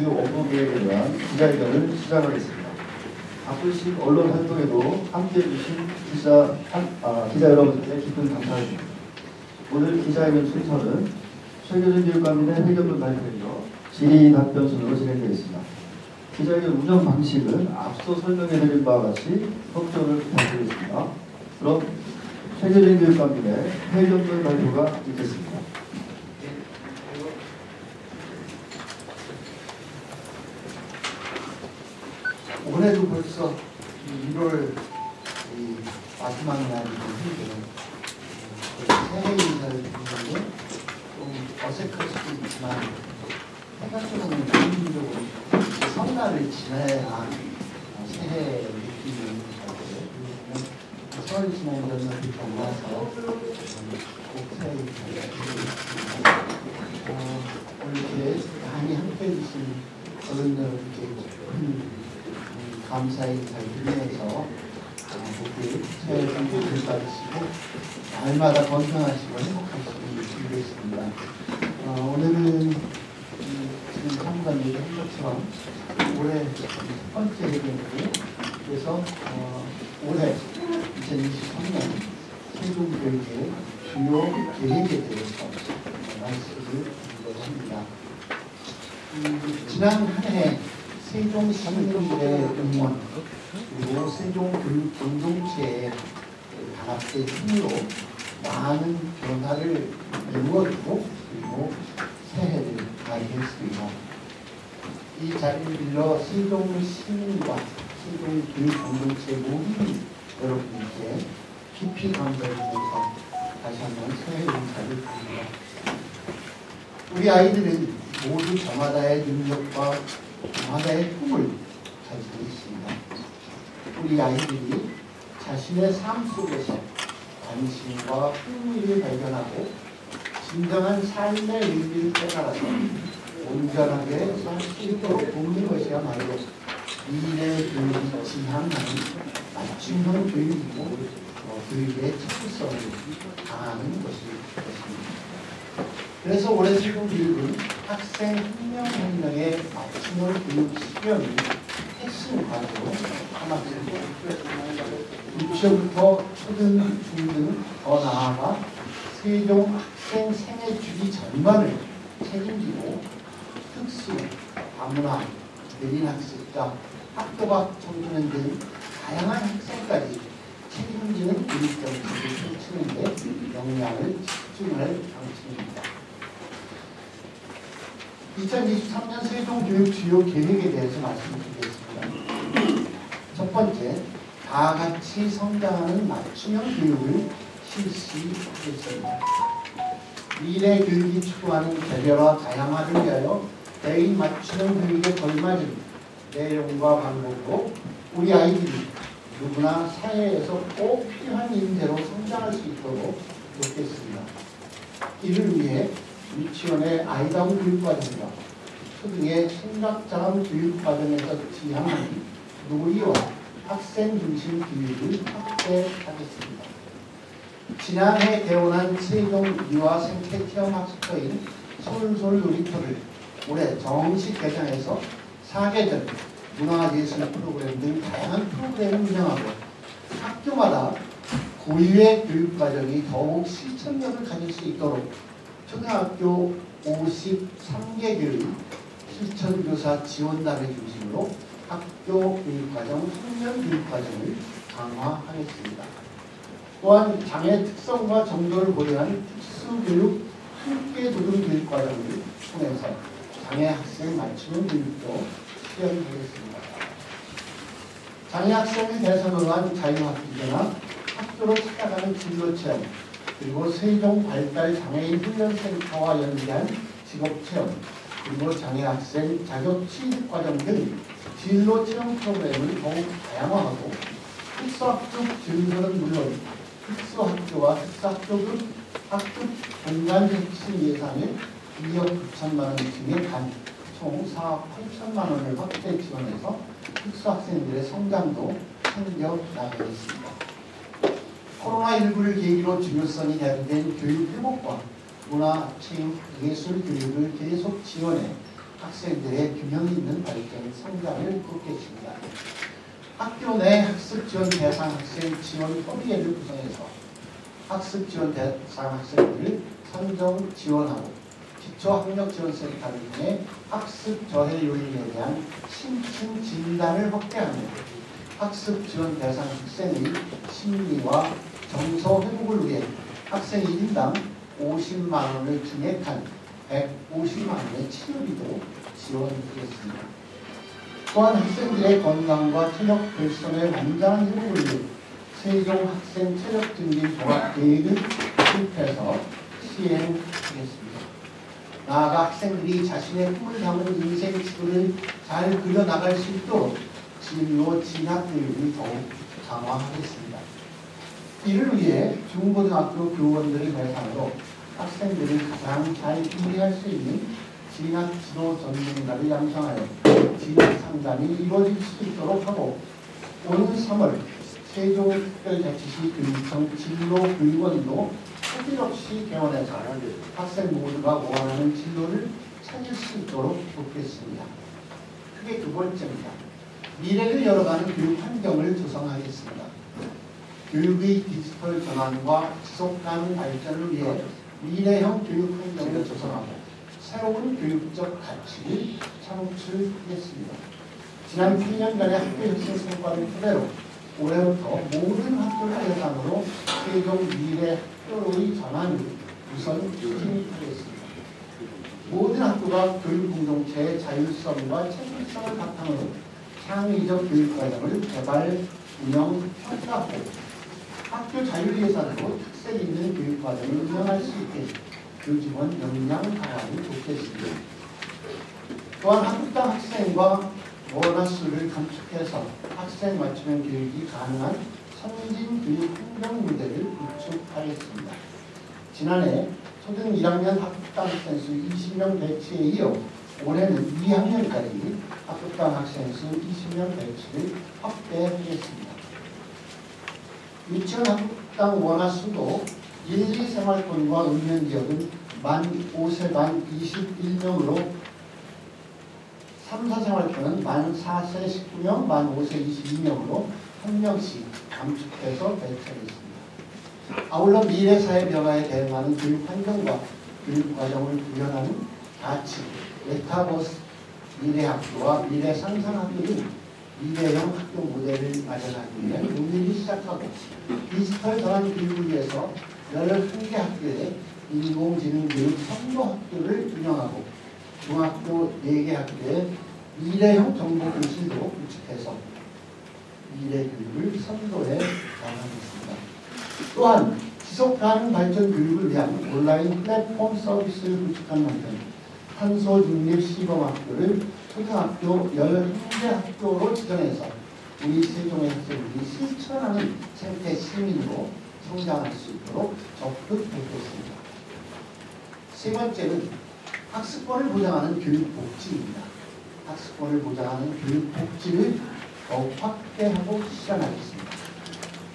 주요 업무 계획에 대한 기자회견을 시작하겠습니다. 바쁘신 언론 활동에도 함께해 주신 기자 여러분께 깊은 감사드립니다. 오늘 기자회견 순서는 최규진 교육감의 회견문 발표에 이어 질의 답변 순으로 진행되겠습니다. 기자회견 운영 방식은 앞서 설명해드린 바와 같이 협조를 부탁드리겠습니다. 그럼 최규진 교육감의 회견문 발표가 있겠습니다. 올해도 벌써 1월 마지막 날이고 새해 인사를 드리는 게 좀 어색할 수도 있지만 생각해보면 개인적으로 설날을 지나야 새해 느낌이 있는 것 같아요. 설 지나는 전날이 만나서 꼭 새해 인사를 드리겠습니다. 오늘 이렇게 많이 함께해 주신 어른들께 큰 감사의 인사를 드리면서 모두 새해 복 많이 받으시고 날마다 건강하시고 행복하시길 빌겠습니다. 오늘은 지금 사무관님이 한 것처럼 올해 첫 번째 회견이고, 그래서 올해 2023년 세종교육의 주요 계획에 대해서 말씀을 드리려고 합니다. 지난 한 해 세종 시민들의 응원 그리고 세종 교육 공동체의 단합의 힘으로 많은 변화를 이루어지고 그리고 새해를 맞이했습니다. 이 자리를 빌려 세종 시민과 세종 교육 공동체 모든 여러분께 깊이 감사드리면서 다시 한번 새해 인사를 드립니다. 우리 아이들은 모두 저마다의 능력과 저마다의 꿈을 가지고 있습니다. 우리 아이들이 자신의 삶 속에서 관심과 흥미를 발견하고 진정한 삶의 의미를 깨달아서 온전하게 살 수 있도록 돕는 것이야말로 미래 교육이 지향하는 맞춤형 교육이고 교육의 특수성을 강화하는 것입니다. 그래서 올해 세종 교육은 학생 한 명 한 명의 맞춤형 교육 실현이 핵심 과제로 삼았습니다. 유치원부터 초등, 중등, 더 나아가 세종 학생 생애 주기 전반을 책임지고 특수, 다문화, 내린 학습자, 학교 밖 청소년 등 다양한 학생까지 책임지는 교육 정책을 펼치는 데 역량을 집중할 방침입니다. 2023년 세종교육 주요 계획에 대해서 말씀드리겠습니다. 첫 번째, 다 같이 성장하는 맞춤형 교육을 실시하겠습니다. 미래 교육이 추구하는 개별화 다양화를 위하여 개인 맞춤형 교육에 걸맞은 내용과 방법으로 우리 아이들이 누구나 사회에서 꼭 필요한 인재로 성장할 수 있도록 돕겠습니다. 이를 위해 유치원의 아이다운 교육과정과 초등의 생각자랑 교육과정에서 지향하는 놀이와 학생 중심 교육을 확대하겠습니다. 지난해 개원한 세종 유아 생태 체험 학습터인 솔솔 놀이터를 올해 정식 개장해서 4계절 문화예술 프로그램 등 다양한 프로그램을 운영하고 학교마다 고유의 교육과정이 더욱 실천력을 가질 수 있도록 초등학교 53개 교육 실천교사 지원단을 중심으로 학교 교육과정, 학년 교육과정을 강화하겠습니다. 또한 장애 특성과 정도를 고려한 특수교육 함께 도전 교육과정을 통해서 장애 학생 맞춤형 교육도 실현하겠습니다. 장애 학생을 대상으로 한 자유학기제나 학교로 찾아가는 진로체험, 그리고 세종 발달 장애인 훈련센터와 연계한 직업체험, 그리고 장애학생 자격 취직과정 등 진로 체험 프로그램을 더욱 다양화하고 특수학급 증설은 물론 특수학교와 특수학교급 학급 공간 혁신 예산을 2억 9천만 원 증액한 총 4억 8천만 원을 확대 지원해서 특수학생들의 성장도 챙겨 나가겠습니다. 코로나19를 계기로 중요성이 대두된 교육 회복과 문화, 체육, 예술 교육을 계속 지원해 학생들의 균형 있는 발전, 성장을 돕겠습니다. 학교 내 학습 지원 대상 학생 지원 협의회를 구성해서 학습 지원 대상 학생들을 선정 지원하고 기초학력지원센터를 통해 학습 저해 요인에 대한 심층 진단을 확대하며 학습 지원 대상 학생의 심리와 정서 회복을 위해 학생 1인당 50만 원을 증액한 150만 원의 치료비도 지원드리겠습니다. 또한 학생들의 건강과 체력 개선의 완전한 회복을 위해 세종 학생 체력 증진 종합 계획을 수립해서 시행하겠습니다. 나아가 학생들이 자신의 꿈을 담은 인생 지도를 잘 그려나갈 수 있도록 진로 진학 교육을 더욱 강화하겠습니다. 이를 위해 중고등학교 교원들을 대상으로 학생들을 가장 잘 준비할 수 있는 진학 지도 전문가를 양성하여 진학 상담이 이루어질 수 있도록 하고, 오는 3월 세종특별자치시 교육청 진로교육원도 차질없이 개원해서 학생 모두가 원하는 진로를 찾을 수 있도록 돕겠습니다. 크게 두 번째입니다. 미래를 열어가는 교육 환경을 조성하겠습니다. 교육의 디지털 전환과 지속가능 발전을 위해 미래형 교육 환경을 조성하고 새로운 교육적 가치를 창출하겠습니다. 지난 8년간의 학교 혁신 성과를 토대로 올해부터 모든 학교를 대상으로 세종 미래 학교의 전환을 우선 추진하겠습니다. 모든 학교가 교육 공동체의 자율성과 책임성을 바탕으로 창의적 교육 과정을 개발, 운영, 평가하고 학교 자율 예산으로 특색 있는 교육 과정을 운영할 수 있게 교직원 역량 강화를 돕겠습니다. 또한 학급당 학생과 원화수를 감축해서 학생 맞춤형 교육이 가능한 선진 교육 환경 모델을 구축하겠습니다. 지난해 초등 1학년 학급당 학생 수 20명 배치에 이어 올해는 2학년까지 학급당 학생 수 20명 배치를 확대하겠습니다. 유치원 학급당 원화 수도 1, 2 생활권과 읍면 지역은 만 5세 만 21명으로 3, 4 생활권은 만 4세 19명, 만 5세 22명으로 한 명씩 감축해서 배치하겠습니다. 아울러 미래 사회 변화에 대응하는 교육 환경과 교육 과정을 구현하는 가치, 메타버스 미래학교와 미래 상상학교 등 미래형 학교 모델을 마련하기 위해 논의를 시작하고 디지털 전환 교육을 위해서 11개 학교에 인공지능 교육 선도학교를 운영하고 중학교 4개 학교에 미래형 정보교실도 구축해서 미래교육을 선도해 나가겠습니다. 또한 지속가능 발전 교육을 위한 온라인 플랫폼 서비스를 구축한 만큼 탄소 중립 시범학교를 초등학교 11개 학교로 지정해서 우리 세종의 학생들이 실천하는 생태 시민으로 성장할 수 있도록 적극하겠습니다. 세 번째는 학습권을 보장하는 교육복지입니다. 학습권을 보장하는 교육복지를 더욱 확대하고 실현하겠습니다.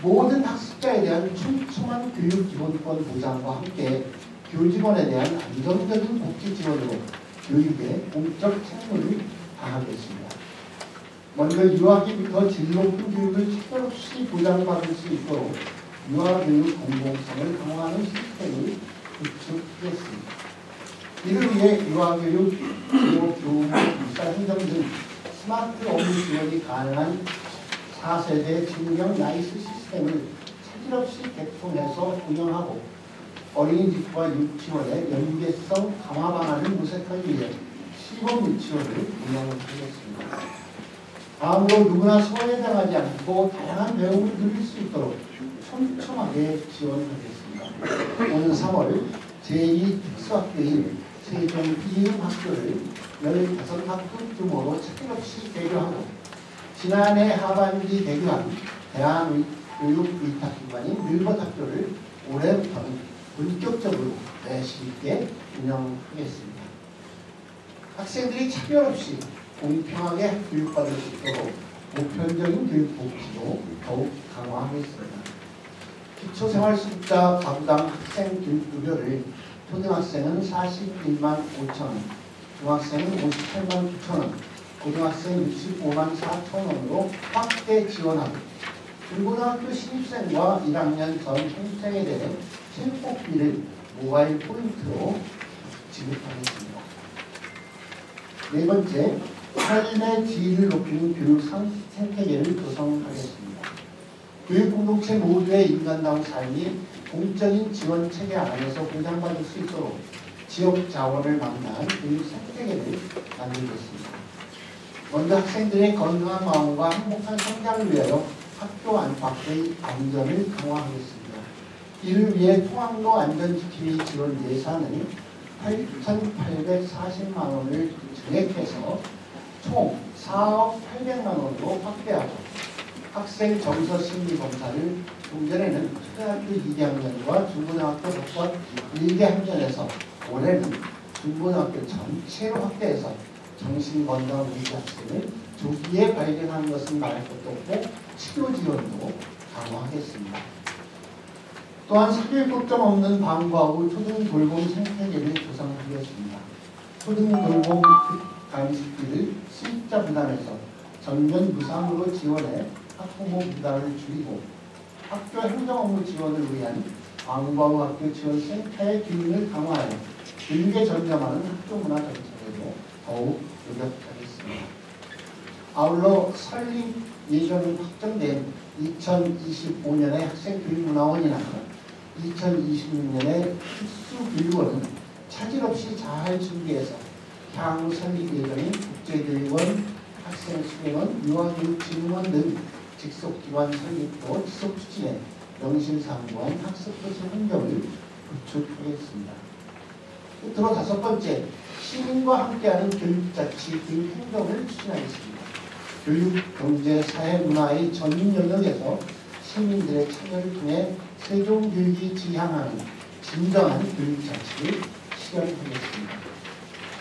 모든 학습자에 대한 촘촘한 교육기본권 보장과 함께 교직원에 대한 안정적인 복지 지원으로 교육에 공적 책무를 다하겠습니다. 먼저 유아기부터 질 높은 교육을 특별 없이 보장받을 수 있도록 유아교육 공공성을 강화하는 시스템을 구축하겠습니다. 이를 위해 유아교육, 교육, 일사행정 등 스마트 업무 지원이 가능한 4세대 진명 나이스 시스템을 차질없이 개통해서 운영하고 어린이집과 유치원의 연계성 강화 방안을 모색하기 위해 시범 유치원을 운영하겠습니다. 다음으로 누구나 소외당하지 않고 다양한 배움을 누릴 수 있도록 촘촘하게 지원하겠습니다. 오는 3월 제2특수학교인 세종 이음학교를 15학급 규모로 차질없이 개교하고 지난해 하반기 개교한 대한교육위탁기관인 밀버학교를 올해부터는 본격적으로 내실 있게 운영하겠습니다. 학생들이 차별 없이 공평하게 교육받을 수 있도록 보편적인 교육 복지도 더욱 강화하겠습니다. 기초생활수급자 가구당 학생 교육급여를 초등학생은 41만 5천 원, 중학생은 58만 9천 원, 고등학생 65만 4천 원으로 확대 지원하고 중고등학교 신입생과 1학년 전 신입생에 대한 생활비를 모바일 포인트로 지급하겠습니다. 네 번째, 삶의 질을 높이는 교육 생태계를 조성하겠습니다. 교육 공동체 모두의 인간다운 삶이 공적인 지원 체계 안에서 보장받을 수 있도록 지역 자원을 망라한 교육 생태계를 만들겠습니다. 먼저 학생들의 건강한 마음과 행복한 성장을 위하여 학교 밖의 안전을 강화하겠습니다. 이를 위해 통학로 안전지킴이 지원 예산을 8,840만 원을 증액해서 총 4억 800만 원으로 확대하고 학생 정서 심리 검사를 종전에는 초등학교 2학년과 중고등학교 각각 1개 학년에서 올해는 중고등학교 전체로 확대해서 정신건강 문제 학생을 조기에 발견하는 것은 말할 것도 없고 치료 지원도 강화하겠습니다. 또한 사교육 걱정 없는 방과 후 초등돌봄 생태계를 조성하겠습니다. 초등돌봄 간식비를 수입자 부담에서 전면 무상으로 지원해 학부모 부담을 줄이고 학교 행정업무 지원을 위한 방과 후 학교 지원 센터의 기능을 강화하여 교육에 전념하는 학교 문화 정책에도 더욱 노력하겠습니다. 아울러 설립 예정이 확정된 2025년의 학생교육문화원이나 2026년의 특수교육원은 차질 없이 잘 준비해서 향후 설립 예정인 국제교육원, 학생수행원, 유아교육진흥원 등 직속기관 설립도 지속 추진해 명실상부한 학습도시 환경을 구축하겠습니다. 끝으로 다섯 번째, 시민과 함께하는 교육자치 교육 행정을 추진하겠습니다. 교육, 경제, 사회, 문화의 전 영역에서 시민들의 참여를 통해 세종교육이 지향하는 진정한 교육자치를 실현하겠습니다.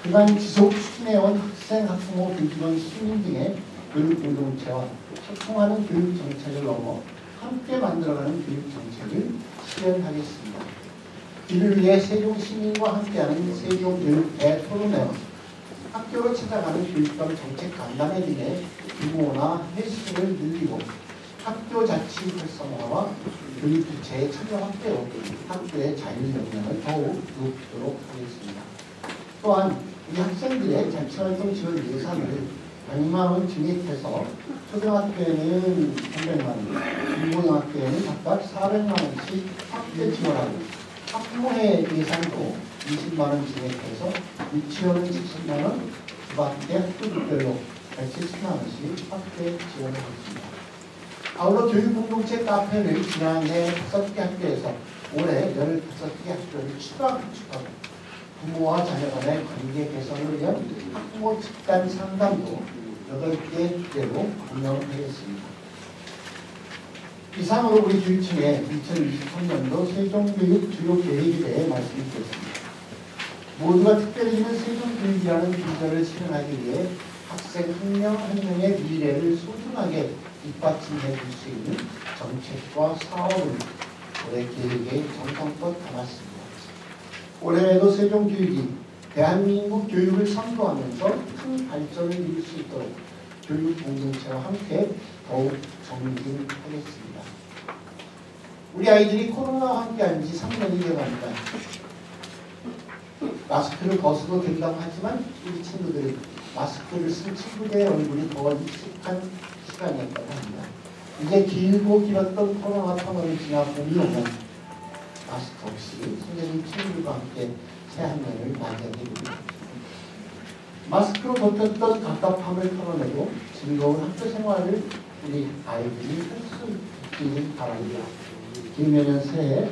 그간 지속 추진해온 학생, 학부모, 교직원, 시민 등의 교육공동체와 소통하는 교육정책을 넘어 함께 만들어가는 교육정책을 실현하겠습니다. 이를 위해 세종시민과 함께하는 세종교육 대토론회와 학교로 찾아가는 교육감 정책 간담회 등의 규모나 횟수를 늘리고 학교 자치 활성화와 교육 주체의 참여 확대로 학교의 자율 역량을 더욱 높이도록 하겠습니다. 또한 이 학생들의 자치활동 지원 예산을 100만 원 증액해서 초등학교에는 300만 원, 중고등학교에는 각각 400만 원씩 확대 지원하고 학부모의 예산도 20만 원 증액해서 유치원은 70만 원, 그 밖에 학교별로 170만 원씩 확대 지원하겠습니다. 아울러 교육공동체 카페를 지난해 5개 학교에서 올해 15개 학교를 추가 구축하고 부모와 자녀 간의 관계 개선을 위한 학부모 집단 상담도 8개 주제로 운영하겠습니다. 이상으로 우리 교육청의 2023년도 세종교육 주요 계획에 대해 말씀드렸습니다. 모두가 특별해지는 세종교육이라는 비전을 실현하기 위해 학생 한 명 한 명의 미래를 소중하게 뒷받침해 줄 수 있는 정책과 사업을 올해 계획에 정성껏 담았습니다. 올해에도 세종교육이 대한민국 교육을 선도하면서 큰 발전을 이룰 수 있도록 교육 공동체와 함께 더욱 정진하겠습니다. 우리 아이들이 코로나와 함께한 지 3년이 되어갑니다. 마스크를 벗어도 된다고 하지만 우리 친구들이 마스크를 쓴 친구들의 얼굴이 더 익숙한 시간이었다고 합니다. 이제 길고 길었던 코로나 터널을 지나 봄이 오면 마스크 없이 선생님 친구들과 함께 새 한 년을 맞이하게 됩니다. 마스크로 버텼던 답답함을 털어내고 즐거운 학교 생활을 우리 아이들이 할 수 있기를 바랍니다. 김내년 새해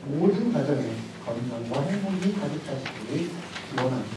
모든 가정에 건강과 행복이 가득하시기를 기원합니다.